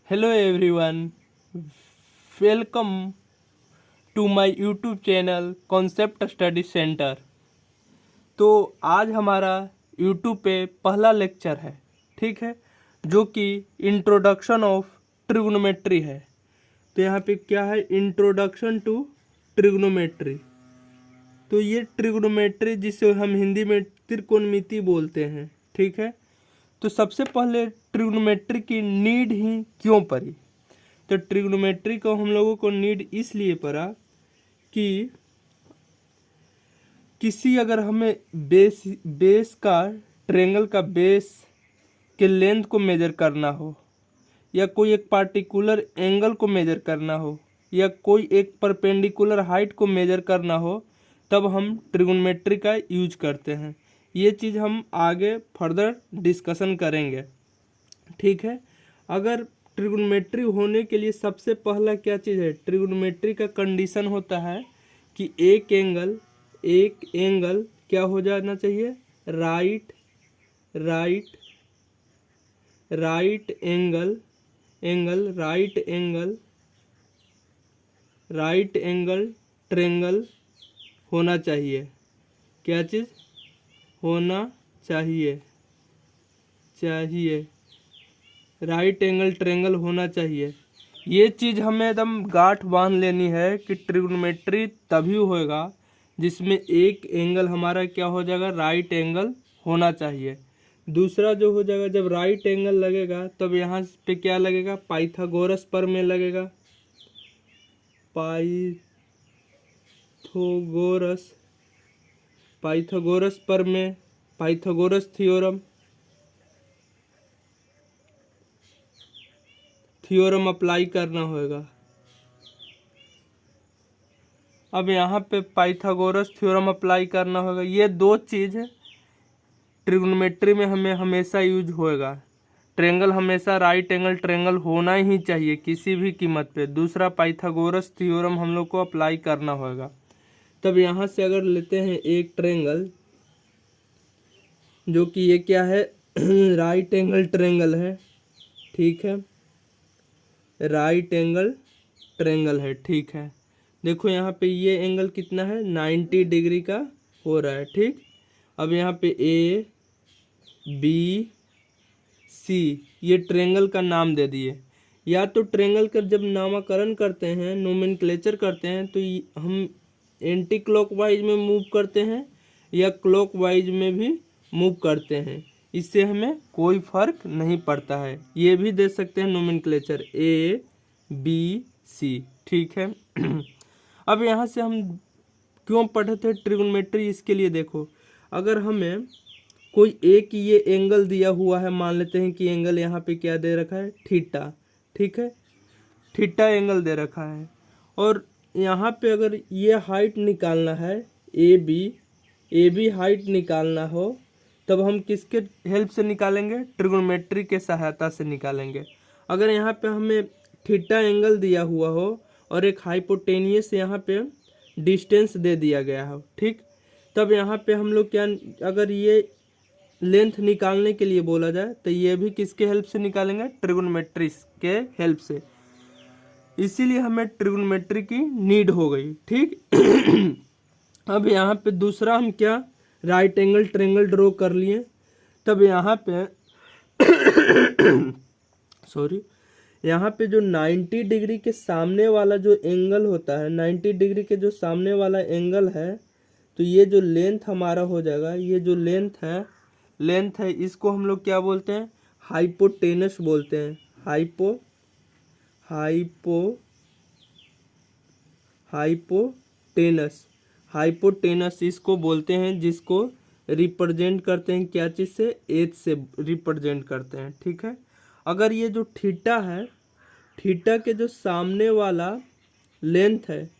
Hello everyone, welcome to my YouTube channel Concept Study Centre. तो आज हमारा YouTube पे पहला लेक्चर है, ठीक है, जो कि इंट्रोडक्शन ऑफ ट्रिग्नोमेट्री है। तो यहाँ पे क्या है, इंट्रोडक्शन टू ट्रिग्नोमेट्री। तो ये ट्रिग्नोमेट्री जिसे हम हिंदी में त्रिकोणमिति बोलते हैं, ठीक है। तो सबसे पहले ट्रिग्नोमेट्री की नीड ही क्यों पड़ी? तो ट्रिग्नोमेट्री को हम लोगों को नीड इसलिए पड़ा कि किसी अगर हमें बेस का ट्रेंगल का बेस के लेंथ को मेजर करना हो, या कोई एक पार्टिकुलर एंगल को मेजर करना हो, या कोई एक परपेंडिकुलर हाइट को मेजर करना हो, तब हम ट्रिग्नोमेट्री का यूज करते हैं। ये चीज़ हम आगे फर्दर डिस्कशन करेंगे, ठीक है। अगर ट्रिग्नोमेट्री होने के लिए सबसे पहला क्या चीज़ है, ट्रिग्नोमेट्री का कंडीशन होता है कि एक एंगल क्या हो जाना चाहिए, राइट एंगल ट्रेंगल होना चाहिए। क्या चीज़ होना चाहिए? राइट एंगल ट्रेंगल होना चाहिए। ये चीज़ हमें एकदम गांठ बांध लेनी है कि ट्रिग्नोमेट्री तभी होएगा जिसमें एक एंगल हमारा क्या हो जाएगा, राइट एंगल होना चाहिए। दूसरा जो हो जाएगा, जब राइट एंगल लगेगा तब यहाँ पे क्या लगेगा, पाइथागोरस प्रमेय लगेगा। पाइथागोरस प्रमेय, पाइथागोरस थ्योरम अप्लाई करना होगा। अब यहाँ पे पाइथागोरस थ्योरम अप्लाई करना होगा। ये दो चीज़ ट्रिग्नोमेट्री में हमें हमेशा यूज होएगा। ट्रेंगल हमेशा राइट एंगल ट्रेंगल होना ही चाहिए किसी भी कीमत पे। दूसरा पाइथागोरस थ्योरम हम लोग को अप्लाई करना होगा। तब यहाँ से अगर लेते हैं एक ट्रेंगल, जो कि ये क्या है राइट एंगल ट्रेंगल है, ठीक है, राइट एंगल ट्रेंगल है, ठीक है। देखो यहाँ पे ये एंगल कितना है, 90 डिग्री का हो रहा है, ठीक। अब यहाँ पे ए बी सी ये ट्रेंगल का नाम दे दिए। या तो ट्रेंगल का जब नामकरण करते हैं, नोमेनक्लेचर करते हैं, तो हम एंटी क्लॉकवाइज में मूव करते हैं या क्लॉकवाइज में भी मूव करते हैं, इससे हमें कोई फर्क नहीं पड़ता है। ये भी दे सकते हैं नोमेनक्लेचर ए बी सी, ठीक है। अब यहाँ से हम क्यों पढ़े थे ट्रिग्नोमेट्री, इसके लिए देखो, अगर हमें कोई एक ये एंगल दिया हुआ है, मान लेते हैं कि एंगल यहाँ पे क्या दे रखा है, थीटा, ठीक है, थीटा एंगल दे रखा है। और यहाँ पे अगर ये हाइट निकालना है, ए बी हाइट निकालना हो, तब हम किसके हेल्प से निकालेंगे, ट्रिग्नोमेट्री के सहायता से निकालेंगे। अगर यहाँ पे हमें थीटा एंगल दिया हुआ हो और एक हाइपोटेनियस यहाँ पे डिस्टेंस दे दिया गया हो, ठीक, तब यहाँ पे हम लोग क्या, अगर ये लेंथ निकालने के लिए बोला जाए तो ये भी किसके हेल्प से निकालेंगे, ट्रिग्नोमेट्री के हेल्प से। इसीलिए हमें ट्रिग्नोमेट्री की नीड हो गई, ठीक। अब यहाँ पे दूसरा हम क्या, राइट एंगल ट्रेंगल ड्रॉ कर लिए। तब यहाँ पे सॉरी, यहाँ पे जो 90 डिग्री के सामने वाला जो एंगल होता है, 90 डिग्री के जो सामने वाला एंगल है, तो ये जो लेंथ हमारा हो जाएगा, ये जो लेंथ है इसको हम लोग क्या बोलते हैं, हाइपोटेनस बोलते हैं। हाइपोटेनस इसको बोलते हैं, जिसको रिप्रेजेंट करते हैं क्या चीज़ से, एच से रिप्रेजेंट करते हैं, ठीक है। अगर ये जो थीटा है, थीटा के जो सामने वाला लेंथ है,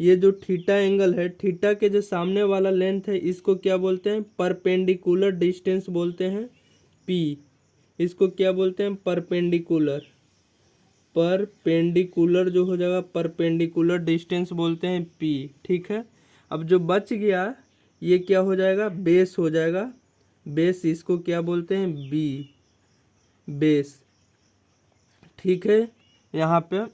ये जो थीटा एंगल है, थीटा के जो सामने वाला लेंथ है, इसको क्या बोलते हैं, परपेंडिकुलर डिस्टेंस बोलते हैं, पी। इसको क्या बोलते हैं, परपेंडिकुलर जो हो जाएगा, परपेंडिकुलर डिस्टेंस बोलते हैं पी, ठीक है। अब जो बच गया ये क्या हो जाएगा, बेस हो जाएगा, बेस इसको क्या बोलते हैं, बी, बेस, ठीक है। यहाँ पे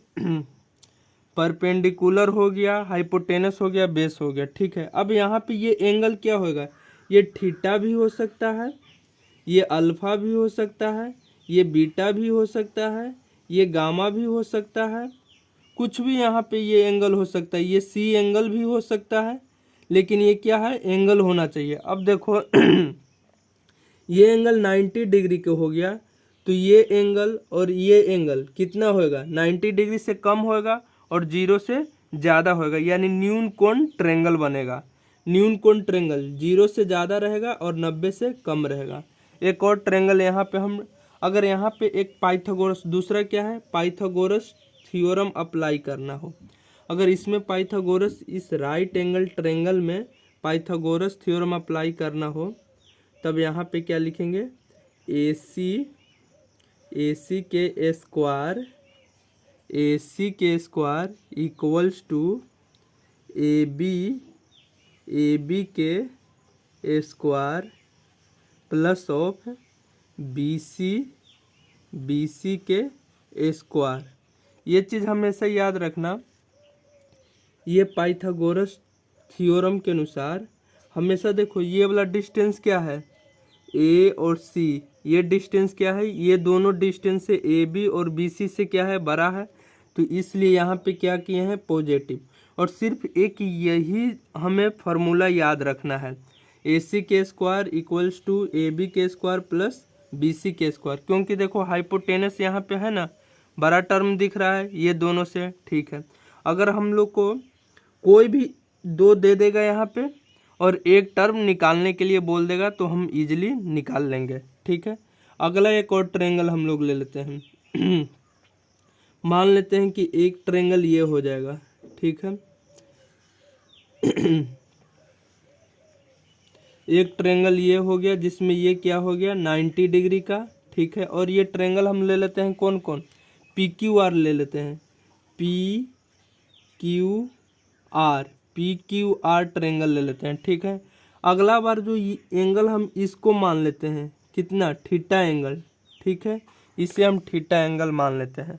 परपेंडिकुलर हो गया, हाइपोटेनस हो गया, बेस हो गया, ठीक है। अब यहाँ पे ये एंगल क्या होगा, ये थीटा भी हो सकता है, ये अल्फा भी हो सकता है, ये बीटा भी हो सकता है, ये गामा भी हो सकता है, कुछ भी यहाँ पे ये एंगल हो सकता है, ये सी एंगल भी हो सकता है, लेकिन ये क्या है, एंगल होना चाहिए। अब देखो ये एंगल 90 डिग्री का हो गया, तो ये एंगल और ये एंगल कितना होगा, 90 डिग्री से कम होगा और 0 से ज़्यादा होगा, यानी न्यून कोण ट्रेंगल बनेगा। न्यून कोण ट्रेंगल 0 से ज़्यादा रहेगा और 90 से कम रहेगा। एक और ट्रेंगल यहाँ पे हम, अगर यहाँ पे एक पाइथागोरस, दूसरा क्या है, पाइथागोरस थ्योरम अप्लाई करना हो, अगर इसमें पाइथागोरस, इस राइट एंगल ट्रेंगल में पाइथागोरस थ्योरम अप्लाई करना हो, तब यहाँ पे क्या लिखेंगे, AC के स्क्वायर, AC के स्क्वायर इक्वल्स टू AB के स्क्वायर प्लस ऑफ BC के स्क्वायर। ये चीज़ हमेशा याद रखना, ये पाइथागोरस थ्योरम के अनुसार हमेशा देखो ये वाला डिस्टेंस क्या है, A और C, ये डिस्टेंस क्या है, ये दोनों डिस्टेंस से AB और BC से क्या है, बड़ा है, तो इसलिए यहाँ पे क्या किए हैं, पॉजिटिव। और सिर्फ एक यही हमें फार्मूला याद रखना है, AC के स्क्वायर इक्वल्स टू AB के स्क्वायर प्लस BC के स्क्वायर, क्योंकि देखो हाइपोटेनस यहाँ पे है ना, बड़ा टर्म दिख रहा है ये दोनों से, ठीक है। अगर हम लोग को कोई भी दो दे देगा यहाँ पे और एक टर्म निकालने के लिए बोल देगा तो हम इजीली निकाल लेंगे, ठीक है। अगला एक और ट्रायंगल हम लोग ले लेते हैं मान लेते हैं कि एक ट्रायंगल ये हो जाएगा, ठीक है। एक ट्रायंगल ये हो गया जिसमें ये क्या हो गया, 90 डिग्री का, ठीक है। और ये ट्रायंगल हम ले लेते हैं कौन कौन, PQR ले लेते हैं, PQR ट्रायंगल ले लेते हैं, ठीक है। अगला बार जो एंगल हम इसको मान लेते हैं कितना, थीटा एंगल, ठीक है, इसे हम थीटा एंगल मान लेते हैं।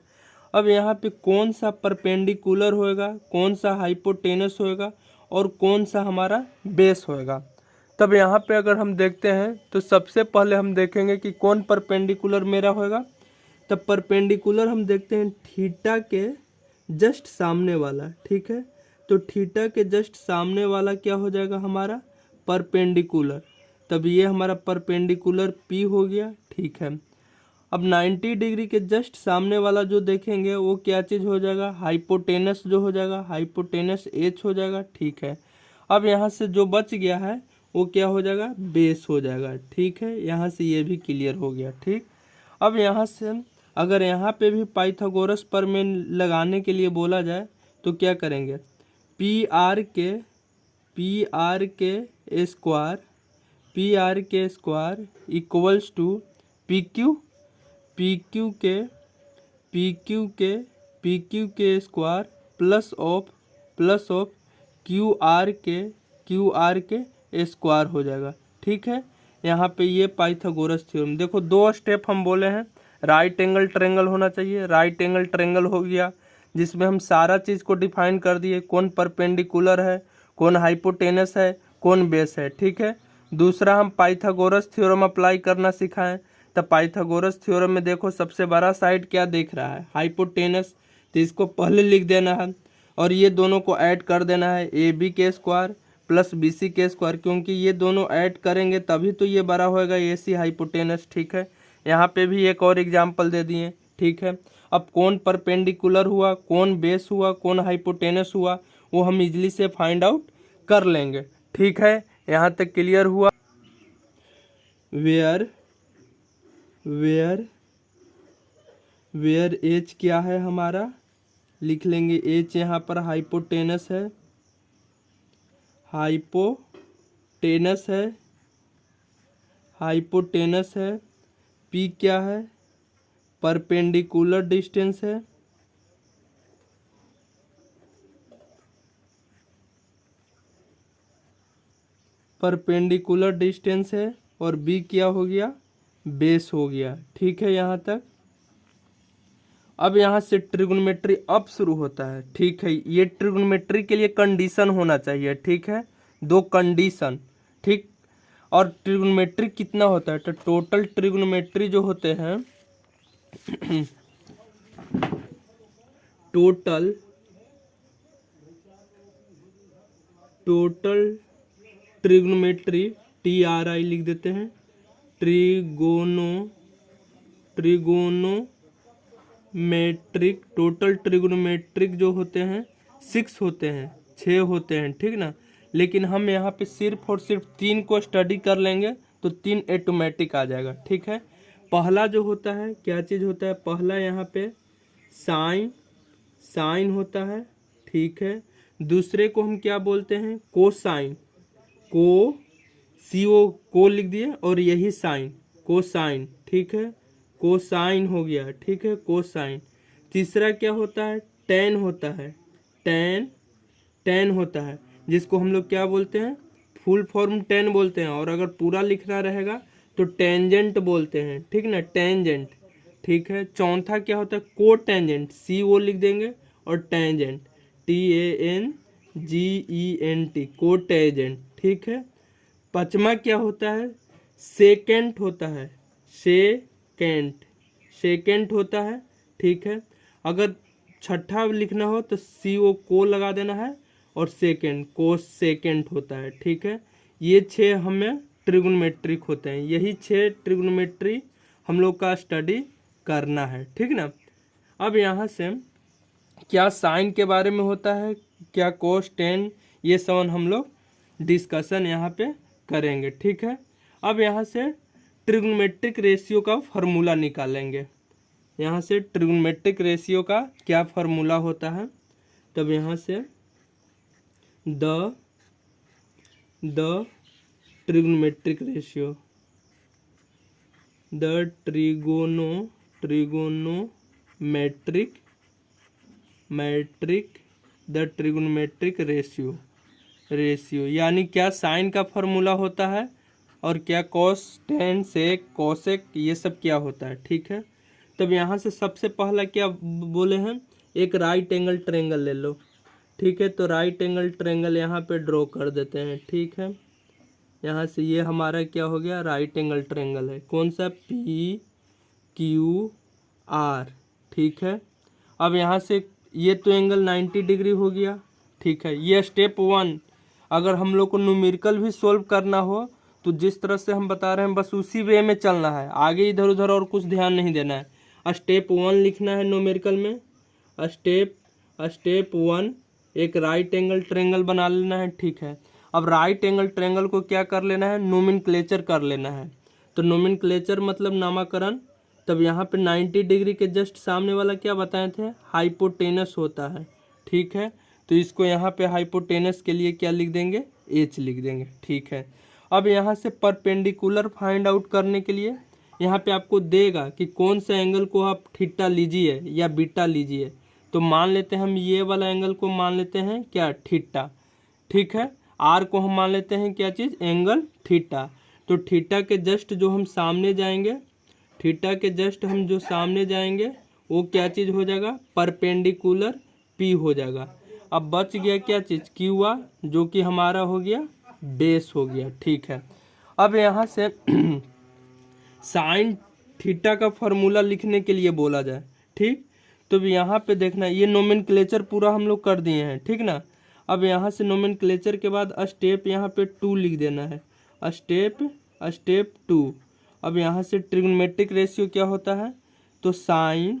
अब यहाँ पे कौन सा परपेंडिकुलर होएगा, कौन सा हाइपोटेनस होएगा और कौन सा हमारा बेस होएगा, तब यहाँ पे अगर हम देखते हैं तो सबसे पहले हम देखेंगे कि कौन परपेंडिकुलर मेरा होएगा। तब परपेंडिकुलर हम देखते हैं थीटा के जस्ट सामने वाला, ठीक है। तो थीटा के जस्ट सामने वाला क्या हो जाएगा हमारा, परपेंडिकुलर, तब ये हमारा परपेंडिकुलर P हो गया, ठीक है। अब 90 डिग्री के जस्ट सामने वाला जो देखेंगे वो क्या चीज़ हो जाएगा, हाइपोटेनस जो हो जाएगा, हाइपोटेनस H हो जाएगा, ठीक है। अब यहाँ से जो बच गया है वो क्या हो जाएगा, बेस हो जाएगा, ठीक है। यहाँ से ये भी क्लियर हो गया, ठीक। अब यहाँ से अगर यहाँ पे भी पाइथागोरस प्रमेय लगाने के लिए बोला जाए तो क्या करेंगे, PR के स्क्वायर इक्वल्स टू PQ के स्क्वायर प्लस ऑफ QR के स्क्वायर हो जाएगा, ठीक है। यहाँ पे ये पाइथागोरस थ्योरम, देखो दो स्टेप हम बोले हैं, राइट एंगल ट्रायंगल होना चाहिए, राइट एंगल ट्रायंगल हो गया जिसमें हम सारा चीज़ को डिफाइन कर दिए, कौन परपेंडिकुलर है, कौन हाइपोटेनस है, कौन बेस है, ठीक है। दूसरा हम पाइथागोरस थ्योरम अप्लाई करना सिखाएं, तब पाइथागोरस थ्योरम में देखो सबसे बड़ा साइड क्या देख रहा है, हाइपोटेनस, तो इसको पहले लिख देना है और ये दोनों को ऐड कर देना है, AB के स्क्वायर प्लस BC के स्क्वायर, क्योंकि ये दोनों ऐड करेंगे तभी तो ये बड़ा होएगा AC हाइपोटेनस, ठीक है। यहाँ पे भी एक और एग्जाम्पल दे दिए, ठीक है। अब कौन परपेंडिकुलर हुआ, कौन बेस हुआ, कौन हाइपोटेनस हुआ, वो हम इजली से फाइंड आउट कर लेंगे, ठीक है। यहाँ तक क्लियर हुआ। वेयर एच क्या है हमारा, लिख लेंगे एच, यहाँ पर हाइपोटेनस है, हाइपोटेनस है। पी क्या है, परपेंडिकुलर डिस्टेंस है, परपेंडिकुलर डिस्टेंस है, और बी क्या हो गया, बेस हो गया, ठीक है यहाँ तक। अब यहाँ से ट्रिग्नोमेट्री अब शुरू होता है, ठीक है। ये ट्रिग्नोमेट्री के लिए कंडीशन होना चाहिए, ठीक है, 2 कंडीशन, ठीक। और ट्रिग्नोमेट्री कितना होता है, तो टोटल ट्रिग्नोमेट्री जो होते हैं टोटल ट्रिग्नोमेट्री TRI लिख देते हैं, ट्रिगोनोमेट्रिक टोटल ट्रिग्नोमेट्रिक जो होते हैं 6 होते हैं, 6 होते हैं, ठीक ना। लेकिन हम यहाँ पे सिर्फ और सिर्फ 3 को स्टडी कर लेंगे तो 3 ऑटोमेटिक आ जाएगा, ठीक है। पहला जो होता है क्या चीज़ होता है, पहला यहाँ पे साइन होता है, ठीक है। दूसरे को हम क्या बोलते हैं, कोसाइन, को लिख दिए और यही साइन, कोसाइन, ठीक है, कोसाइन हो गया, ठीक है, कोसाइन। तीसरा क्या होता है, टेन होता है, टेन होता है, जिसको हम लोग क्या बोलते हैं, फुल फॉर्म टेन बोलते हैं, और अगर पूरा लिखना रहेगा तो टेंजेंट बोलते हैं, ठीक ना, टेंजेंट, ठीक है। चौथा क्या होता है, को टेंजेंट, CO लिख देंगे, और टेंजेंट TANGENT, को टेंजेंट, ठीक है। पांचवा क्या होता है, सेकेंट होता है, सेकेंट होता है, ठीक है। अगर छठा लिखना हो तो CO को लगा देना है, और सेकेंड को सेकेंड होता है, ठीक है। ये 6 हमें ट्रिग्नोमेट्रिक होते हैं, यही 6 ट्रिग्नोमेट्री हम लोग का स्टडी करना है, ठीक ना। अब यहाँ से क्या साइन के बारे में होता है, क्या कोस टेन, ये सब हम लोग डिस्कशन यहाँ पे करेंगे, ठीक है। अब यहाँ से ट्रिग्नोमेट्रिक रेशियो का फार्मूला निकालेंगे। यहाँ से ट्रिग्नोमेट्रिक रेशियो का क्या फार्मूला होता है, तब यहाँ से the trigonometric ratio, the trigonometric ratio यानी क्या साइन का फार्मूला होता है, और क्या कॉस, टेन, सेक, कोसेक, ये सब क्या होता है, ठीक है। तब यहाँ से सबसे पहला क्या बोले हैं, एक राइट एंगल ट्रायंगल ले लो, ठीक है। तो राइट एंगल ट्रायंगल यहाँ पे ड्रॉ कर देते हैं, ठीक है। यहाँ से ये हमारा क्या हो गया, राइट एंगल ट्रायंगल है, कौन सा, PQR, ठीक है। अब यहाँ से ये तो एंगल 90 डिग्री हो गया, ठीक है। ये स्टेप 1, अगर हम लोग को न्यूमेरिकल भी सोल्व करना हो तो जिस तरह से हम बता रहे हैं बस उसी वे में चलना है, आगे इधर उधर और कुछ ध्यान नहीं देना है। स्टेप 1 लिखना है न्यूमेरिकल में, स्टेप 1 एक राइट एंगल ट्रायंगल बना लेना है, ठीक है। अब राइट एंगल ट्रायंगल को क्या कर लेना है, नोमेनक्लेचर कर लेना है। तो नोमेनक्लेचर मतलब नामकरण। तब यहाँ पे 90 डिग्री के जस्ट सामने वाला क्या बताए थे, हाइपोटेनस होता है, ठीक है। तो इसको यहाँ पे हाइपोटेनस के लिए क्या लिख देंगे, H लिख देंगे, ठीक है। अब यहाँ से परपेंडिकुलर फाइंड आउट करने के लिए यहाँ पे आपको देगा कि कौन सा एंगल को आप थीटा लीजिए या बीटा लीजिए। तो मान लेते हैं हम ये वाला एंगल को मान लेते हैं क्या, थीटा, ठीक है। R को हम मान लेते हैं क्या चीज़, एंगल थीटा। तो थीटा के जस्ट जो हम सामने जाएंगे, थीटा के जस्ट हम जो सामने जाएंगे वो क्या चीज़ हो जाएगा, परपेंडिकुलर P हो जाएगा। अब बच गया क्या चीज़, QR, जो कि हमारा हो गया बेस हो गया, ठीक है। अब यहाँ से साइन थीटा का फार्मूला लिखने के लिए बोला जाए, ठीक। तो यहाँ पे देखना, ये नोमेनक्लेचर पूरा हम लोग कर दिए हैं, ठीक ना। अब यहाँ से नोमेनक्लेचर के बाद स्टेप यहाँ पे 2 लिख देना है, स्टेप 2। अब यहाँ से ट्रिग्नोमेट्रिक रेशियो क्या होता है, तो साइन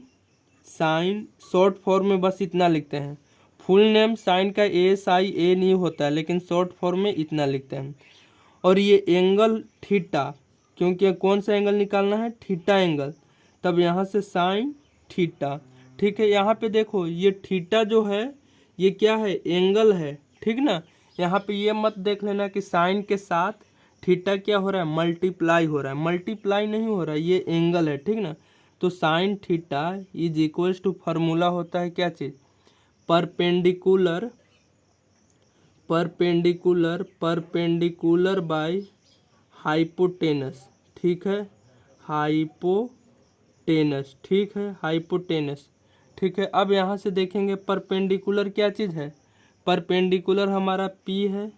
शॉर्ट फॉर्म में बस इतना लिखते हैं। फुल नेम साइन का SIA नहीं होता है, लेकिन शॉर्ट फॉर्म में इतना लिखते हैं। और ये एंगल थीटा, क्योंकि कौन सा एंगल निकालना है, थीटा एंगल। तब यहाँ से साइन थीटा, ठीक है। यहाँ पे देखो ये थीटा जो है ये क्या है, एंगल है, ठीक ना। यहाँ पे ये मत देख लेना कि साइन के साथ थीटा क्या हो रहा है, मल्टीप्लाई हो रहा है, मल्टीप्लाई नहीं हो रहा है, ये एंगल है, ठीक ना। तो sine theta is equals to formula होता है क्या चीज़, परपेंडिकुलर बाय हाइपोटेनस, ठीक है, हाइपोटेनस, ठीक है, हाइपोटेनस। ठीक है। अब यहाँ से देखेंगे परपेंडिकुलर क्या चीज़ है, परपेंडिकुलर हमारा P है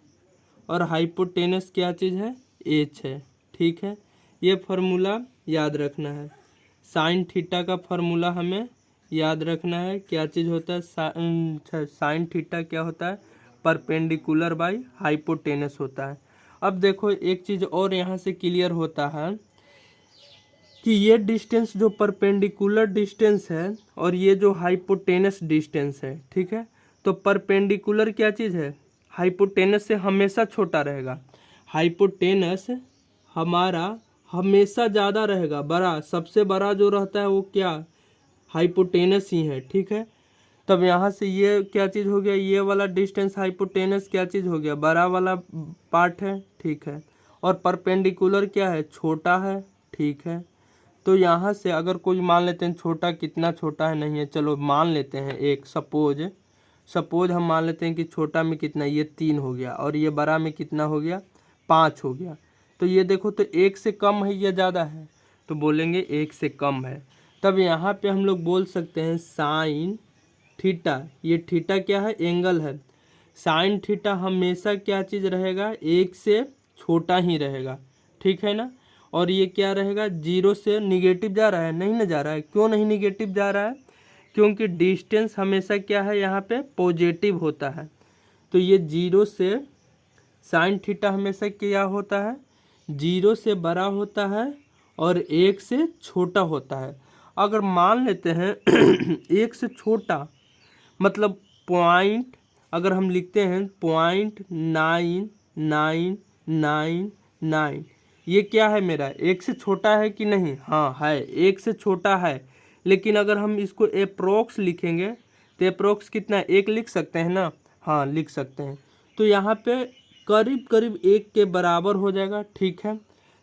और हाइपोटेनस क्या चीज़ है, H है। ठीक है, ये फार्मूला याद रखना है। साइन थीटा का फार्मूला हमें याद रखना है, क्या चीज़ होता है, साइन थीटा क्या होता है, परपेंडिकुलर बाई हाइपोटेनस होता है। अब देखो एक चीज़ और यहाँ से क्लियर होता है कि ये डिस्टेंस जो परपेंडिकुलर डिस्टेंस है और ये जो हाइपोटेनस डिस्टेंस है, ठीक है, तो परपेंडिकुलर क्या चीज़ है, हाइपोटेनस से हमेशा छोटा रहेगा। हाइपोटेनस हमारा हमेशा ज़्यादा रहेगा, बड़ा, सबसे बड़ा जो रहता है वो क्या, हाइपोटेनस ही है। ठीक है, तब यहाँ से ये क्या चीज़ हो गया, ये वाला डिस्टेंस हाइपोटेनस क्या चीज़ हो गया, बड़ा वाला पार्ट है। ठीक है, और परपेंडिकुलर क्या है, छोटा है। ठीक है, तो यहाँ से अगर कोई मान लेते हैं छोटा, कितना छोटा है नहीं है, चलो मान लेते हैं एक सपोज हम मान लेते हैं कि छोटा में कितना, ये 3 हो गया और ये बड़ा में कितना हो गया, 5 हो गया। तो ये देखो तो 1 से कम है या ज़्यादा है, तो बोलेंगे 1 से कम है। तब यहाँ पे हम लोग बोल सकते हैं साइन थीटा, ये थीटा क्या है, एंगल है, साइन थीटा हमेशा क्या चीज़ रहेगा, 1 से छोटा ही रहेगा। ठीक है ना, और ये क्या रहेगा, 0 से निगेटिव जा रहा है, नहीं ना जा रहा है, क्यों नहीं निगेटिव जा रहा है, क्योंकि डिस्टेंस हमेशा क्या है यहाँ पे पॉजिटिव होता है। तो ये 0 से साइन थीटा हमेशा क्या होता है, 0 से बड़ा होता है और 1 से छोटा होता है। अगर मान लेते हैं 1 से छोटा मतलब पॉइंट, अगर हम लिखते हैं 0.9999, ये क्या है मेरा, 1 से छोटा है कि नहीं, हाँ है, 1 से छोटा है। लेकिन अगर हम इसको अप्रोक्स लिखेंगे तो अप्रोक्स कितना, 1 लिख सकते हैं ना, हाँ लिख सकते हैं। तो यहाँ पे करीब करीब 1 के बराबर हो जाएगा। ठीक है,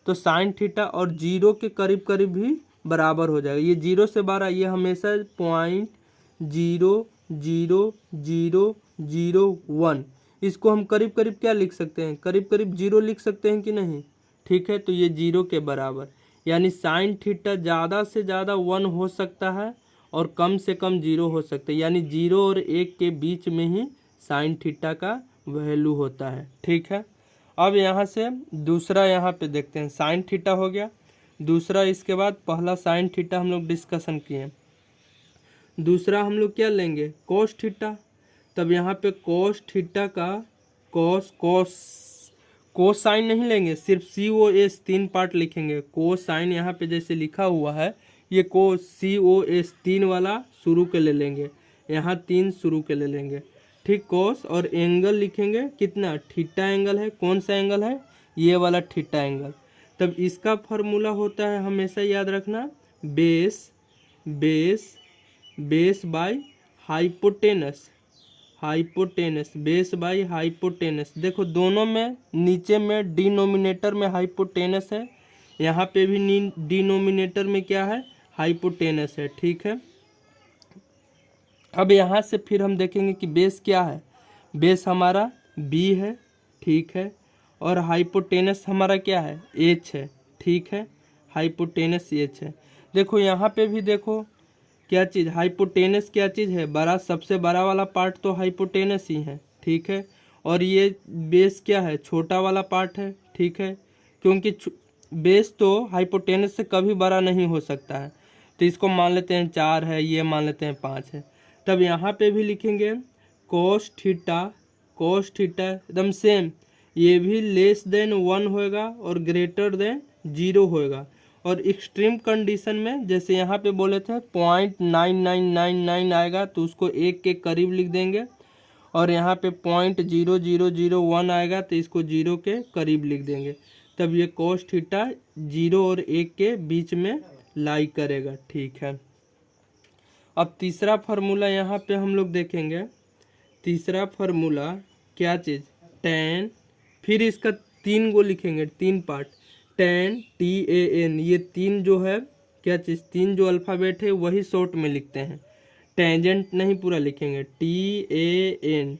तो साइन थीटा और 0 के करीब करीब भी बराबर हो जाएगा। ये 0 से 12, ये हमेशा 0.00001, इसको हम करीब करीब क्या लिख सकते हैं, करीब करीब 0 लिख सकते हैं कि नहीं। ठीक है, तो ये 0 के बराबर, यानी साइन थीटा ज़्यादा से ज़्यादा 1 हो सकता है और कम से कम 0 हो सकता है, यानी 0 और 1 के बीच में ही साइन थीटा का वैल्यू होता है। ठीक है, अब यहाँ से दूसरा यहाँ पे देखते हैं, साइन थीटा हो गया दूसरा, इसके बाद पहला साइन थीटा हम लोग डिस्कशन किए, दूसरा हम लोग क्या लेंगे, कोस थीटा। तब यहाँ पे कोस थीटा का कोस साइन नहीं लेंगे, सिर्फ COS 3 पार्ट लिखेंगे। कोस साइन यहाँ पे जैसे लिखा हुआ है, ये COS 3 वाला शुरू के ले लेंगे, यहाँ 3 शुरू के ले लेंगे। ठीक, कोस और एंगल लिखेंगे कितना, थीटा एंगल है, कौन सा एंगल है, ये वाला थीटा एंगल। तब इसका फार्मूला होता है, हमेशा याद रखना, base by hypotenuse, base by hypotenuse. देखो दोनों में नीचे में डिनोमिनेटर में हाइपोटेनस है, यहाँ पे भी डिनोमिनेटर में क्या है, हाइपोटेनस है। ठीक है, अब यहाँ से फिर हम देखेंगे कि बेस क्या है, बेस हमारा B है। ठीक है, और हाइपोटेनस हमारा क्या है, H है। ठीक है, हाइपोटेनस H है। देखो यहाँ पे भी देखो क्या चीज़, हाइपोटेनस क्या चीज़ है, बड़ा, सबसे बड़ा वाला पार्ट तो हाइपोटेनस ही है। ठीक है, और ये बेस क्या है, छोटा वाला पार्ट है। ठीक है, क्योंकि बेस तो हाइपोटेनस से कभी बड़ा नहीं हो सकता है, तो इसको मान लेते हैं 4 है, ये मान लेते हैं 5 है। तब यहाँ पे भी लिखेंगे कोस थीटा एकदम सेम, ये भी लेस देन 1 होएगा और ग्रेटर देन 0 होएगा। और एक्सट्रीम कंडीशन में जैसे यहाँ पे बोले थे 0.9999 आएगा तो उसको 1 के करीब लिख देंगे, और यहाँ पे 0.0001 आएगा तो इसको 0 के करीब लिख देंगे। तब ये कोस थीटा 0 और 1 के बीच में लाई करेगा। ठीक है, अब तीसरा फार्मूला यहाँ पे हम लोग देखेंगे, तीसरा फार्मूला क्या चीज़, tan, फिर इसका 3 गो लिखेंगे, 3 पार्ट, tan TAN, ये 3 जो है क्या चीज़, 3 जो अल्फ़ाबेट है वही शॉर्ट में लिखते हैं, टेंजेंट नहीं पूरा लिखेंगे, TAN,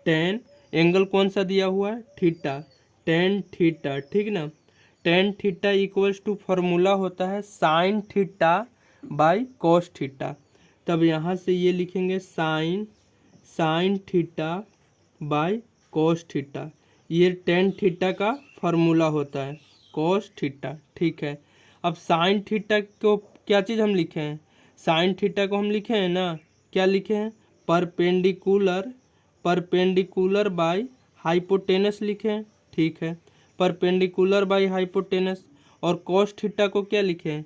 tan, एंगल कौन सा दिया हुआ है, थीटा, tan थीटा। ठीक ना, tan theta equals to formula होता है sine theta by cos theta. तब यहाँ से ये लिखेंगे sine theta by cos theta. ये टेन थीटा का फार्मूला होता है, कॉस थीटा। ठीक है, अब साइन थीटा को क्या चीज़ हम लिखे हैं, साइन थीटा को हम लिखे हैं ना, क्या लिखे हैं, परपेंडिकुलर बाय हाइपोटेनस लिखे हैं। ठीक है, परपेंडिकुलर बाय हाइपोटेनस। और कॉस थीटा को क्या लिखे हैं,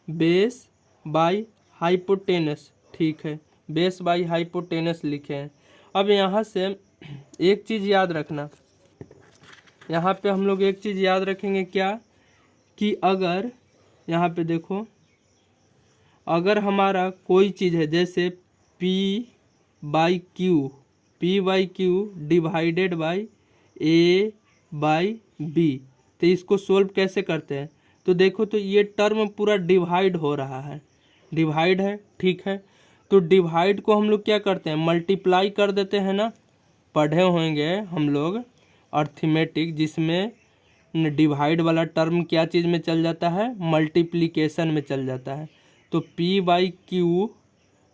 बेस बाय हाइपोटेनस। ठीक है, बेस बाय हाइपोटेनस लिखे हैं। अब यहाँ से एक चीज़ याद रखना, यहाँ पे हम लोग एक चीज़ याद रखेंगे क्या, कि अगर यहाँ पे देखो, अगर हमारा कोई चीज़ है जैसे P by Q divided by A by B, तो इसको सोल्व कैसे करते हैं, तो देखो तो ये टर्म पूरा डिवाइड हो रहा है, डिवाइड है। ठीक है, तो डिवाइड को हम लोग क्या करते हैं, मल्टीप्लाई कर देते हैं ना। पढ़े होंगे हम लोग अर्थमेटिक, जिसमें डिवाइड वाला टर्म क्या चीज़ में चल जाता है, मल्टीप्लिकेशन में चल जाता है। तो P बाई क्यू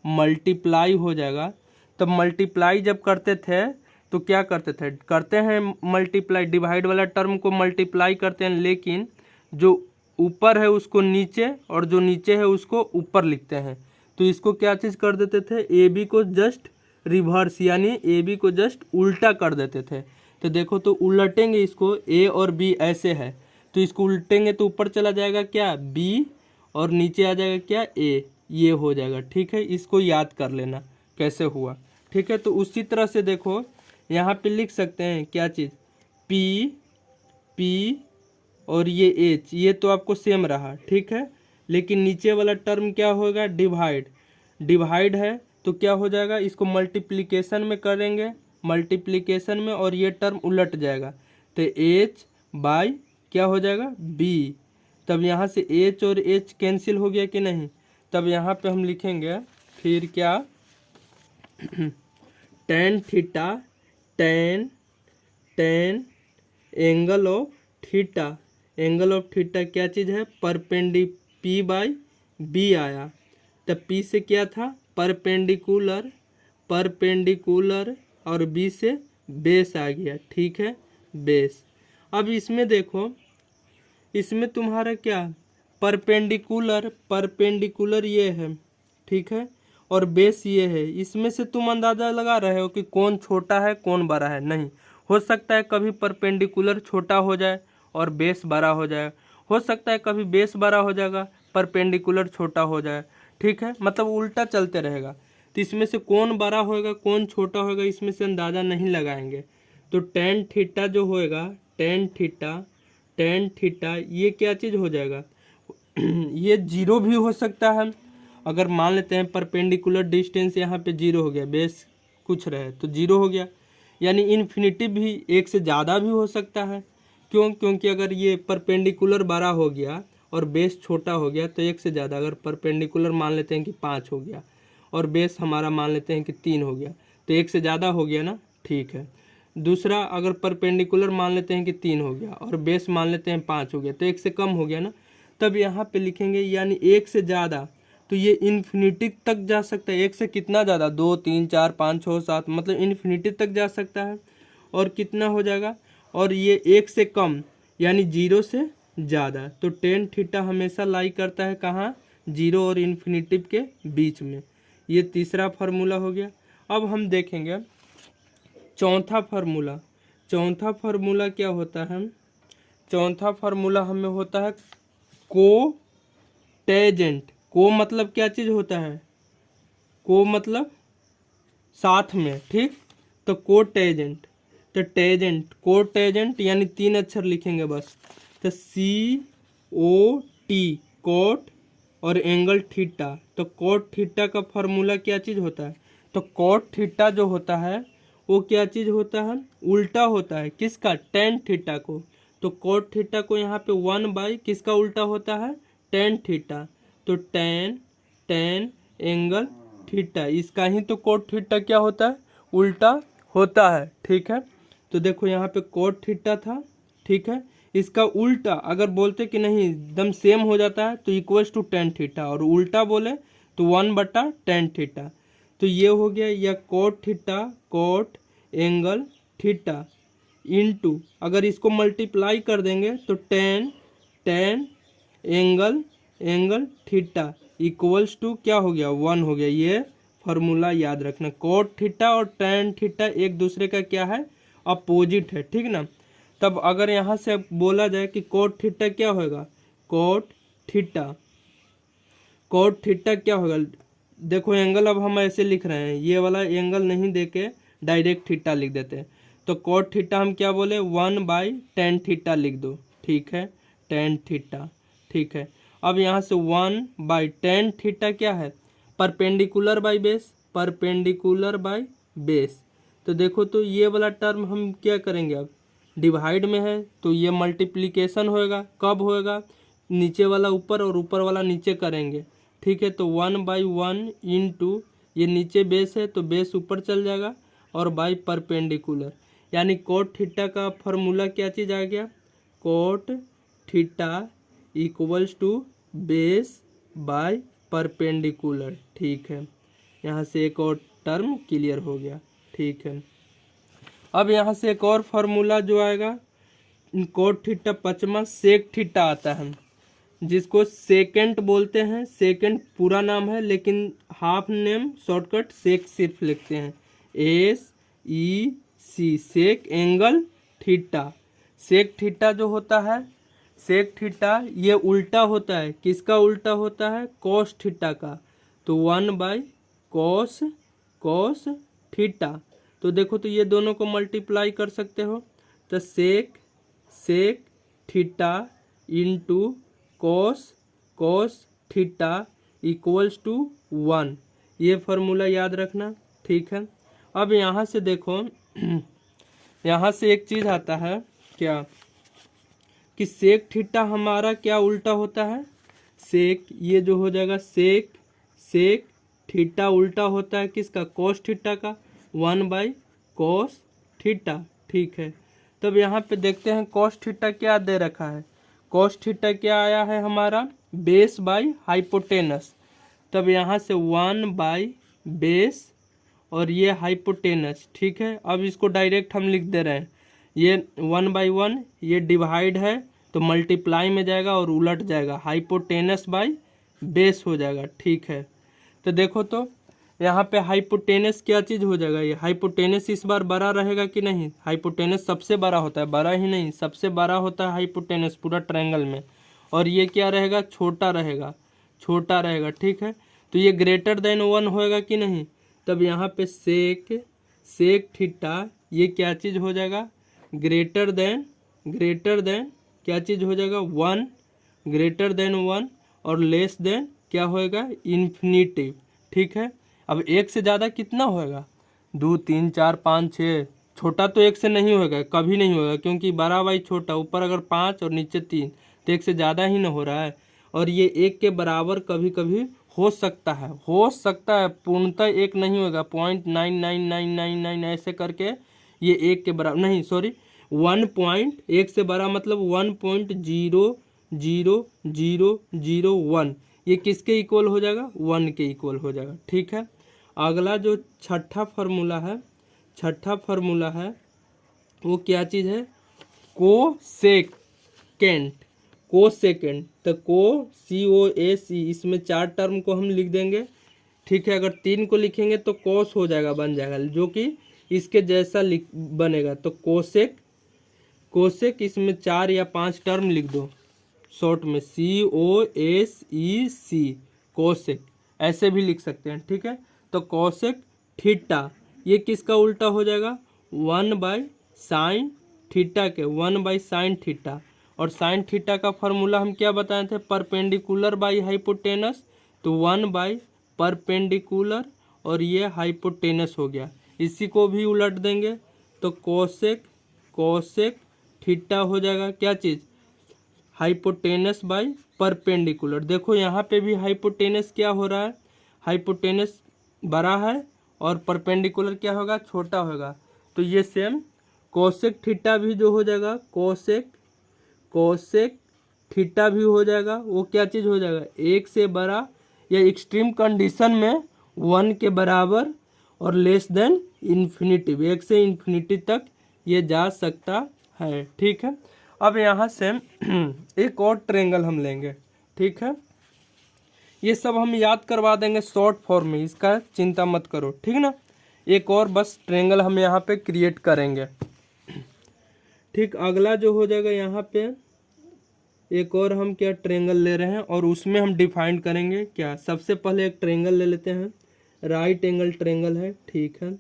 मल्टीप्लाई हो जाएगा। तब मल्टीप्लाई जब करते थे तो क्या करते हैं मल्टीप्लाई, डिवाइड वाला टर्म को मल्टीप्लाई करते हैं, लेकिन जो ऊपर है उसको नीचे और जो नीचे है उसको ऊपर लिखते हैं। तो इसको क्या चीज़ कर देते थे, ए बी को जस्ट रिवर्स, यानी ए बी को जस्ट उल्टा कर देते थे। तो देखो तो उलटेंगे इसको, ए और बी ऐसे है, तो इसको उल्टेंगे तो ऊपर चला जाएगा क्या, बी, और नीचे आ जाएगा क्या, ए, ये हो जाएगा। ठीक है, इसको याद कर लेना कैसे हुआ। ठीक है, तो उसी तरह से देखो यहाँ पे लिख सकते हैं क्या चीज़, पी और ये एच, ये तो आपको सेम रहा। ठीक है, लेकिन नीचे वाला टर्म क्या होगा, डिवाइड है, तो क्या हो जाएगा, इसको मल्टीप्लिकेशन में करेंगे, मल्टीप्लिकेशन में, और ये टर्म उलट जाएगा, तो एच बाई क्या हो जाएगा, बी। तब यहाँ से एच और एच कैंसिल हो गया कि नहीं, तब यहाँ पे हम लिखेंगे फिर क्या, tan theta, ten angle of theta क्या चीज़ है, P बाई बी आया। तब P से क्या था, परपेंडिकुलर, और B से बेस आ गया। ठीक है, बेस। अब इसमें देखो, इसमें तुम्हारा क्या, परपेंडिकुलर ये है। ठीक है, और बेस ये है। इसमें से तुम अंदाज़ा लगा रहे हो कि कौन छोटा है कौन बड़ा है, नहीं। हो सकता है कभी परपेंडिकुलर छोटा हो जाए और बेस बड़ा हो जाए, हो सकता है कभी बेस बड़ा हो जाएगा परपेंडिकुलर छोटा हो जाए। ठीक है, मतलब उल्टा चलते रहेगा। तो इसमें से कौन बड़ा होएगा कौन छोटा होएगा, इसमें से अंदाज़ा नहीं लगाएंगे। तो टेन थीटा जो होएगा, टेन थीटा ये क्या चीज़ हो जाएगा, ये जीरो भी हो सकता है। अगर मान लेते हैं परपेंडिकुलर डिस्टेंस यहाँ पे जीरो हो गया, बेस कुछ रहे तो जीरो हो गया, यानी इन्फिनिटी भी एक से ज़्यादा भी हो सकता है। क्योंकि अगर ये परपेंडिकुलर बड़ा हो गया और बेस छोटा हो गया तो एक से ज़्यादा, अगर परपेंडिकुलर मान लेते हैं कि 5 हो गया और बेस हमारा मान लेते हैं कि 3 हो गया, तो एक से ज़्यादा हो गया ना। ठीक है, दूसरा अगर परपेंडिकुलर मान लेते हैं कि 3 हो गया और बेस मान लेते हैं 5 हो गया, तो एक से कम हो गया ना। तब यहाँ पे लिखेंगे यानी एक से ज़्यादा, तो ये इन्फिनिटी तक जा सकता है। एक से कितना ज़्यादा, 2 3 4 5 6 7, मतलब इन्फिनिटी तक जा सकता है। और कितना हो जाएगा, और ये एक से कम यानी जीरो से ज़्यादा। तो टेन थीटा हमेशा लाई करता है कहाँ, जीरो और इन्फिनिटी के बीच में। ये तीसरा फार्मूला हो गया। अब हम देखेंगे चौथा फार्मूला क्या होता है। चौथा फार्मूला हमें होता है कोटेजेंट। को मतलब क्या चीज़ होता है, को मतलब साथ में। ठीक, तो कोटेजेंट, तो कोटेजेंट यानी 3 अक्षर लिखेंगे बस। तो COT, कोट, और एंगल थीटा। तो कोट थीटा का फार्मूला क्या चीज़ होता है, तो कोट थीटा जो होता है वो क्या चीज़ होता है, उल्टा होता है किसका, टेन थीटा को। तो कोट थीटा को यहाँ पे 1 बाई किसका उल्टा होता है, टेन थीटा। तो टेन एंगल थीटा, इसका ही तो कोट थीटा क्या होता है, उल्टा होता है। ठीक है, तो देखो यहाँ पे कोट थीटा था। ठीक है, इसका उल्टा अगर बोलते कि नहीं एकदम सेम हो जाता है तो इक्वल्स टू टेन थीटा, और उल्टा बोले तो 1/tan थीटा। तो ये हो गया या cot theta, cot angle theta into, अगर इसको मल्टीप्लाई कर देंगे तो tan angle theta equals to क्या हो गया, 1 हो गया। ये फार्मूला याद रखना, कोट थीटा और टेन थीटा एक दूसरे का क्या है, अपोजिट है, ठीक ना। तब अगर यहाँ से बोला जाए कि कोट थीटा क्या होगा, कोट थीटा क्या होगा, देखो एंगल अब हम ऐसे लिख रहे हैं, ये वाला एंगल नहीं देके डायरेक्ट थीटा लिख देते हैं। तो कोट थीटा हम क्या बोले, 1/tan थीटा लिख दो, ठीक है, tan थीटा, ठीक है। अब यहाँ से 1/tan थीटा क्या है, परपेंडिकुलर बाई बेस, तो देखो तो ये वाला टर्म हम क्या करेंगे, अब डिवाइड में है तो ये मल्टीप्लिकेशन होएगा, कब होएगा, नीचे वाला ऊपर और ऊपर वाला नीचे करेंगे, ठीक है। तो 1/1 इंटू, ये नीचे बेस है तो बेस ऊपर चल जाएगा, और बाई परपेंडिकुलर, यानी कोट थीटा का फॉर्मूला क्या चीज़ आ गया, cot theta equals to base by perpendicular, ठीक है। यहाँ से एक और टर्म क्लियर हो गया, ठीक है। अब यहाँ से एक और फार्मूला जो आएगा, कोट थीटा 5वां सेक थीटा आता है, जिसको सेकेंड बोलते हैं, सेकेंड पूरा नाम है लेकिन हाफ नेम शॉर्टकट सेक सिर्फ लिखते हैं, SEC, सेक एंगल थीटा। सेक थीटा जो होता है, सेक थीटा ये उल्टा होता है, किसका उल्टा होता है, कोस थीटा का। तो 1/cos थीटा, तो देखो तो ये दोनों को मल्टीप्लाई कर सकते हो, तो sec theta into cos theta equals to 1, ये फार्मूला याद रखना, ठीक है। अब यहाँ से देखो यहाँ से एक चीज़ आता है क्या, कि सेक थीटा हमारा क्या उल्टा होता है, सेक, ये जो हो जाएगा सेक थीटा उल्टा होता है किसका, कोस थीटा का, 1/cos थीटा, ठीक है। तब यहाँ पे देखते हैं कोस थीटा क्या दे रखा है, कोस थीटा क्या आया है हमारा, बेस बाई हाइपोटेनस। तब यहाँ से 1/बेस और ये हाइपोटेनस, ठीक है। अब इसको डायरेक्ट हम लिख दे रहे हैं, ये 1/1, ये डिवाइड है तो मल्टीप्लाई में जाएगा और उलट जाएगा, हाइपोटेनस बाई बेस हो जाएगा, ठीक है। तो देखो तो यहाँ पे हाइपोटेनस क्या चीज़ हो जाएगा, ये हाइपोटेनस इस बार बड़ा रहेगा कि नहीं, हाइपोटेनस सबसे बड़ा होता है, बड़ा ही नहीं सबसे बड़ा होता है हाइपोटेनस पूरा ट्रायंगल में, और ये क्या रहेगा, छोटा रहेगा, ठीक है। तो ये ग्रेटर देन 1 होएगा कि नहीं, तब यहाँ पे सेक थीटा ये क्या चीज़ हो जाएगा, ग्रेटर देन क्या चीज़ हो जाएगा, 1, ग्रेटर देन 1, और लेस देन क्या होएगा, इन्फिनिटी, ठीक है। अब एक से ज़्यादा कितना होएगा, 2 3 4 5 6, छोटा तो एक से नहीं होएगा, कभी नहीं होएगा, क्योंकि बड़ा बाई छोटा, ऊपर अगर 5 और नीचे 3, तो एक से ज़्यादा ही ना हो रहा है। और ये एक के बराबर कभी कभी हो सकता है, पूर्णतः एक नहीं होगा, 0.99999 ऐसे करके ये एक के बराबर नहीं, सॉरी 1 से बड़ा मतलब 1.00001, ये किसके इक्वल हो जाएगा, 1 के इक्वल हो जाएगा, ठीक है। अगला जो छठा फार्मूला है वो क्या चीज़ है, कोसेकेंट, तो COSE, इसमें 4 टर्म को हम लिख देंगे, ठीक है। अगर 3 को लिखेंगे तो कोस हो जाएगा, बन जाएगा, जो कि इसके जैसा बनेगा। तो कोसेक इसमें 4 या 5 टर्म लिख दो, शॉर्ट में COSEC, कोसेक ऐसे भी लिख सकते हैं, ठीक है। तो कोसेक थीटा ये किसका उल्टा हो जाएगा, 1/sin थीटा के, 1/sin थीटा, और साइन थीटा का फार्मूला हम क्या बताए थे, परपेंडिकुलर बाई हाइपोटेनस, तो 1/परपेंडिकुलर और ये हाइपोटेनस हो गया, इसी को भी उलट देंगे तो कोसेक थीटा हो जाएगा क्या चीज़, हाइपोटेनस बाई परपेंडिकुलर। देखो यहाँ पे भी हाइपोटेनस क्या हो रहा है, हाइपोटेनस बड़ा है और परपेंडिकुलर क्या होगा, छोटा होगा। तो ये सेम कोसेक थीटा भी जो हो जाएगा, कोसेक थीटा भी हो जाएगा, वो क्या चीज़ हो जाएगा, एक से बड़ा या एक्सट्रीम कंडीशन में 1 के बराबर और लेस देन इन्फिनिटी, 1 से इन्फिनिटी तक ये जा सकता है। ठीक है, अब यहाँ से एक और ट्रेंगल हम लेंगे। ठीक है, ये सब हम याद करवा देंगे शॉर्ट फॉर्म में, इसका चिंता मत करो। ठीक ना, एक और बस ट्रेंगल हम यहाँ पे क्रिएट करेंगे। ठीक, अगला जो हो जाएगा यहाँ पे एक और हम क्या ट्रेंगल ले रहे हैं और उसमें हम डिफाइन करेंगे क्या। सबसे पहले एक ट्रेंगल ले लेते हैं, राइट एंगल ट्रेंगल है। ठीक है,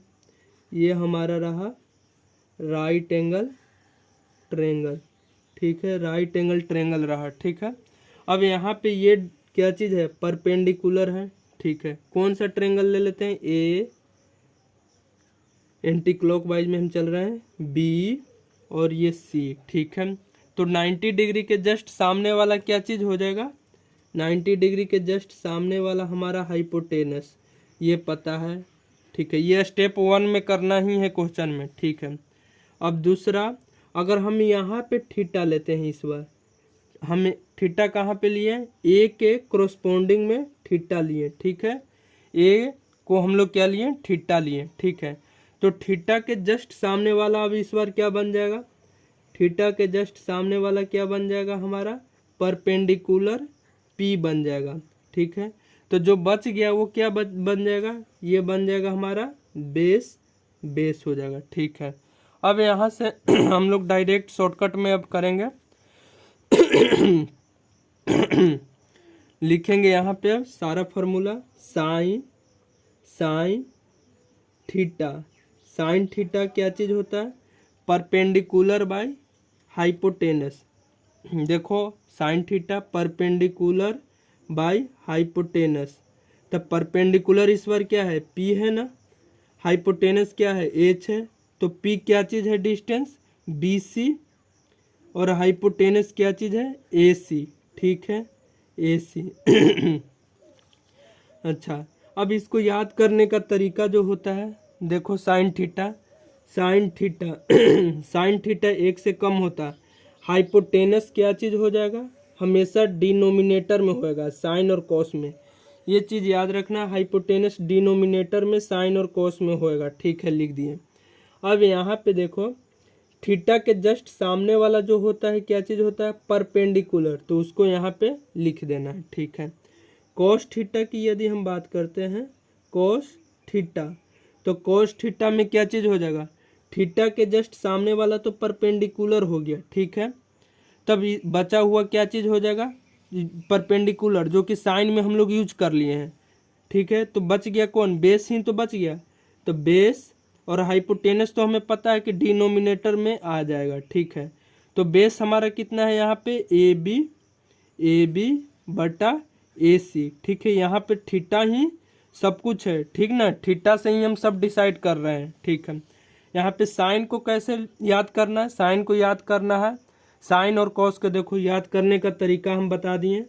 ये हमारा रहा राइट एंगल ट्रेंगल। ठीक है, राइट एंगल ट्रेंगल रहा। ठीक है, अब यहाँ पे ये क्या चीज़ है, परपेंडिकुलर है। ठीक है, कौन सा ट्रेंगल ले लेते हैं, ए एंटी क्लॉकवाइज में हम चल रहे हैं, बी और ये सी। ठीक है, तो 90 डिग्री के जस्ट सामने वाला क्या चीज़ हो जाएगा, 90 डिग्री के जस्ट सामने वाला हमारा हाइपोटेनस, ये पता है। ठीक है, ये स्टेप 1 में करना ही है क्वेश्चन में। ठीक है, अब दूसरा, अगर हम यहाँ पे थीटा लेते हैं, इस बार हमें थीटा कहाँ पे लिए, ए के क्रोस्पोंडिंग में थीटा लिए। ठीक है, ए को हम लोग क्या लिए, थीटा लिए। ठीक है, तो थीटा के जस्ट सामने वाला अब इस बार क्या बन जाएगा, थीटा के जस्ट सामने वाला क्या बन जाएगा हमारा, परपेंडिकुलर पी बन जाएगा। ठीक है, तो जो बच गया वो क्या बन जाएगा, ये बन जाएगा हमारा बेस, बेस हो जाएगा। ठीक है, अब यहाँ से हम लोग डायरेक्ट शॉर्टकट में अब करेंगे लिखेंगे यहाँ पे अब सारा formula, sine theta. Sine theta क्या चीज़ होता है, परपेंडिकुलर बाय हाइपोटेनस। देखो sine theta perpendicular by hypotenuse, तब परपेंडिकुलर इस बार क्या है, पी है ना, हाइपोटेनस क्या है, एच है, तो पी क्या चीज़ है, डिस्टेंस बी सी, और हाइपोटेनस क्या चीज़ है, ए सी। ठीक है, ए सी अच्छा, अब इसको याद करने का तरीका जो होता है, देखो साइन थीटा साइन थीटा 1 से कम होता है, हाइपोटेनस क्या चीज़ हो जाएगा, हमेशा डिनोमिनेटर में होएगा, साइन और कॉस में। ये चीज़ याद रखना, हाइपोटेनस डिनोमिनेटर में साइन और कॉस में होएगा। ठीक है, लिख दिए। अब यहाँ पे देखो थीटा के जस्ट सामने वाला जो होता है क्या चीज़ होता है, परपेंडिकुलर, तो उसको यहाँ पे लिख देना है। ठीक है, कॉस थीटा की यदि हम बात करते हैं, कॉस थीटा, तो कॉस थीटा में क्या चीज़ हो जाएगा, थीटा के जस्ट सामने वाला तो परपेंडिकुलर हो गया। ठीक है, तब बचा हुआ क्या चीज़ हो जाएगा, परपेंडिकुलर, जो कि साइन में हम लोग यूज कर लिए हैं। ठीक है, तो बच गया कौन, बेस ही तो बच गया, तो बेस और हाइपोटेनस तो हमें पता है कि डिनोमिनेटर में आ जाएगा। ठीक है, तो बेस हमारा कितना है यहाँ पे, ए बी बटा ए सी। ठीक है, यहाँ पे थीटा ही सब कुछ है। ठीक ना, थीटा से ही हम सब डिसाइड कर रहे हैं। ठीक है, यहाँ पे साइन को कैसे याद करना है, साइन को याद करना है, साइन और कॉस को देखो याद करने का तरीका हम बता दिए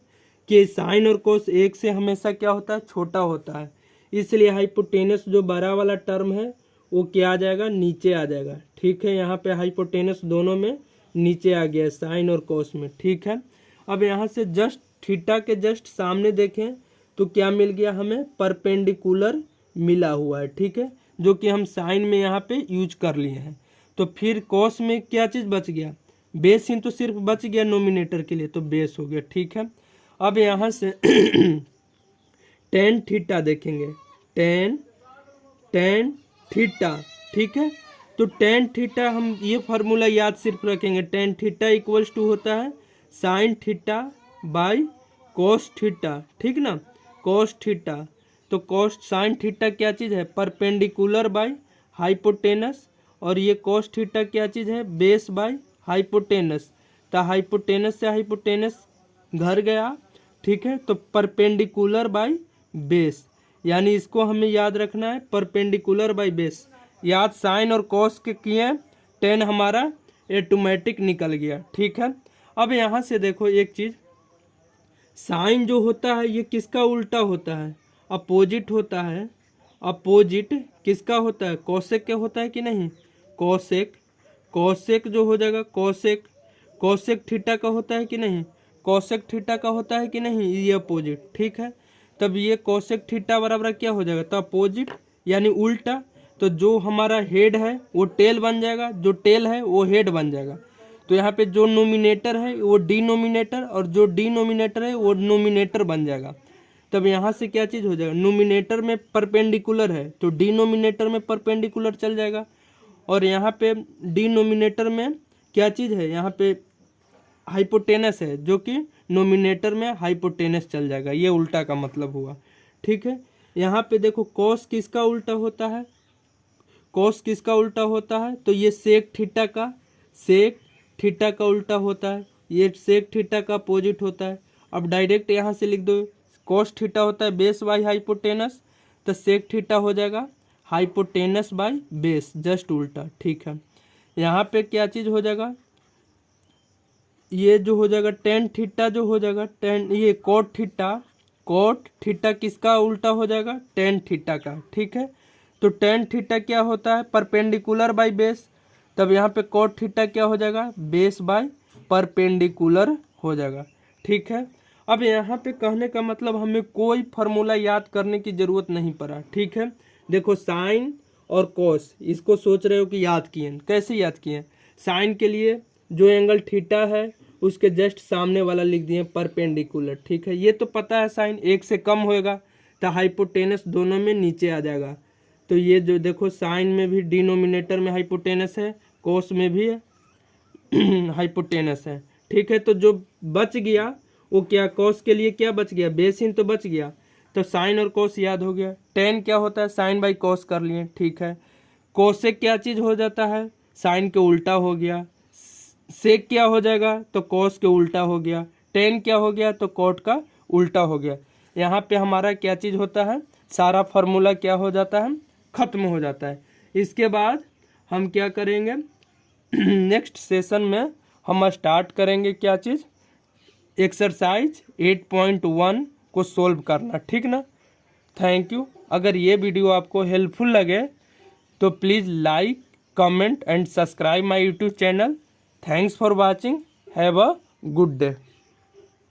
कि साइन और कॉस 1 से हमेशा क्या होता है, छोटा होता है, इसलिए हाइपोटेनस जो बड़ा वाला टर्म है वो क्या आ जाएगा, नीचे आ जाएगा। ठीक है, यहाँ पे हाइपोटेनस दोनों में नीचे आ गया, साइन और कॉस में। ठीक है, अब यहाँ से जस्ट थीटा के जस्ट सामने देखें तो क्या मिल गया हमें, परपेंडिकुलर मिला हुआ है। ठीक है, जो कि हम साइन में यहाँ पे यूज कर लिए हैं। तो फिर कॉस में क्या चीज़ बच गया, बेस ही तो सिर्फ बच गया नोमिनेटर के लिए, तो बेस हो गया। ठीक है, अब यहाँ से टेन थीटा देखेंगे, टेन थीटा। ठीक है, तो टेन थीटा हम ये फार्मूला याद सिर्फ रखेंगे, टेन थीटा इक्वल्स टू होता है sine theta by cos theta. ठीक ना, कॉस थीटा, तो कॉस साइन थीटा क्या चीज़ है, परपेंडिकुलर बाय हाइपोटेनस, और ये कॉस थीटा क्या चीज़ है, बेस बाय हाइपोटेनस, तो हाइपोटेनस से हाइपोटेनस घर गया। ठीक है, तो परपेंडिकुलर बाय बेस, यानी इसको हमें याद रखना है, परपेंडिकुलर बाय बेस। याद साइन और कॉस के किए, टेन हमारा ऑटोमेटिक निकल गया। ठीक है, अब यहाँ से देखो एक चीज़, साइन जो होता है ये किसका उल्टा होता है, अपोजिट होता है। अपोजिट किसका होता है, कोसेक के होता है कि नहीं, कोसेक, कोसेक जो हो जाएगा, कोसेक, कोसेक थीटा का होता है कि नहीं, कोसेक थीटा का होता है कि नहीं, ये अपोजिट। ठीक है, तब ये कोसेक थीटा बराबर क्या हो जाएगा, तो अपोजिट यानी उल्टा। तो जो हमारा हेड है वो टेल बन जाएगा, जो टेल है वो हेड बन जाएगा। तो यहाँ पे जो नोमिनेटर है वो डिनोमिनेटर और जो डिनोमिनेटर है वो नोमिनेटर बन जाएगा। तब यहाँ से क्या चीज़ हो जाएगा, नोमिनेटर में परपेंडिकुलर है तो डिनोमिनेटर में परपेंडिकुलर चल जाएगा। और यहाँ पे डिनोमिनेटर में क्या चीज़ है, यहाँ पे हाइपोटेनस है जो कि नोमिनेटर में हाइपोटेनस चल जाएगा। ये उल्टा का मतलब हुआ। ठीक है, यहाँ पे देखो कॉस किसका उल्टा होता है, कॉस किसका उल्टा होता है, तो ये सेक थीटा का, सेक थीटा का उल्टा होता है, ये सेक थीटा का अपोजिट होता है। अब डायरेक्ट यहाँ से लिख दो, कॉस थीटा होता है बेस बाई हाइपोटेनस, तो सेक थीटा हो जाएगा हाइपोटेनस बाई बेस, जस्ट उल्टा। ठीक है, यहाँ पे क्या चीज़ हो जाएगा, ये जो हो जाएगा टेन थीटा जो हो जाएगा, टेन ये कोट थीटा, कोट थीटा किसका उल्टा हो जाएगा, टेन थीटा का। ठीक है, तो टेन थीटा क्या होता है, परपेंडिकुलर बाई बेस। तब यहाँ पे कोट थीटा क्या हो जाएगा, बेस बाई परपेंडिकुलर हो जाएगा। ठीक है, अब यहाँ पे कहने का मतलब हमें कोई फार्मूला याद करने की ज़रूरत नहीं पड़ा। ठीक है, देखो साइन और कॉस इसको सोच रहे हो कि याद किए, कैसे याद किए, साइन के लिए जो एंगल थीटा है उसके जस्ट सामने वाला लिख दिए परपेंडिकुलर। ठीक है, ये तो पता है साइन एक से कम होएगा तो हाइपोटेनस दोनों में नीचे आ जाएगा। तो ये जो देखो साइन में भी डिनोमिनेटर में हाइपोटेनस है, कोस में भी हाइपोटेनस है। ठीक है, तो जो बच गया वो क्या, कॉस के लिए क्या बच गया, बेस ही तो बच गया। तो साइन और कॉस याद हो गया, टेन क्या होता है साइन बाई कॉस कर लिए। ठीक है, कॉस से क्या चीज़ हो जाता है, साइन के उल्टा हो गया, सेक क्या हो जाएगा तो कॉस के उल्टा हो गया, टेन क्या हो गया तो कॉट का उल्टा हो गया। यहाँ पे हमारा क्या चीज़ होता है, सारा फार्मूला क्या हो जाता है, खत्म हो जाता है। इसके बाद हम क्या करेंगे नेक्स्ट सेशन में हम स्टार्ट करेंगे क्या चीज़, एक्सरसाइज 8.1 को सोल्व करना। ठीक ना, थैंक यू। अगर ये वीडियो आपको हेल्पफुल लगे तो please like, comment and subscribe my YouTube channel. Thanks for watching. Have a good day.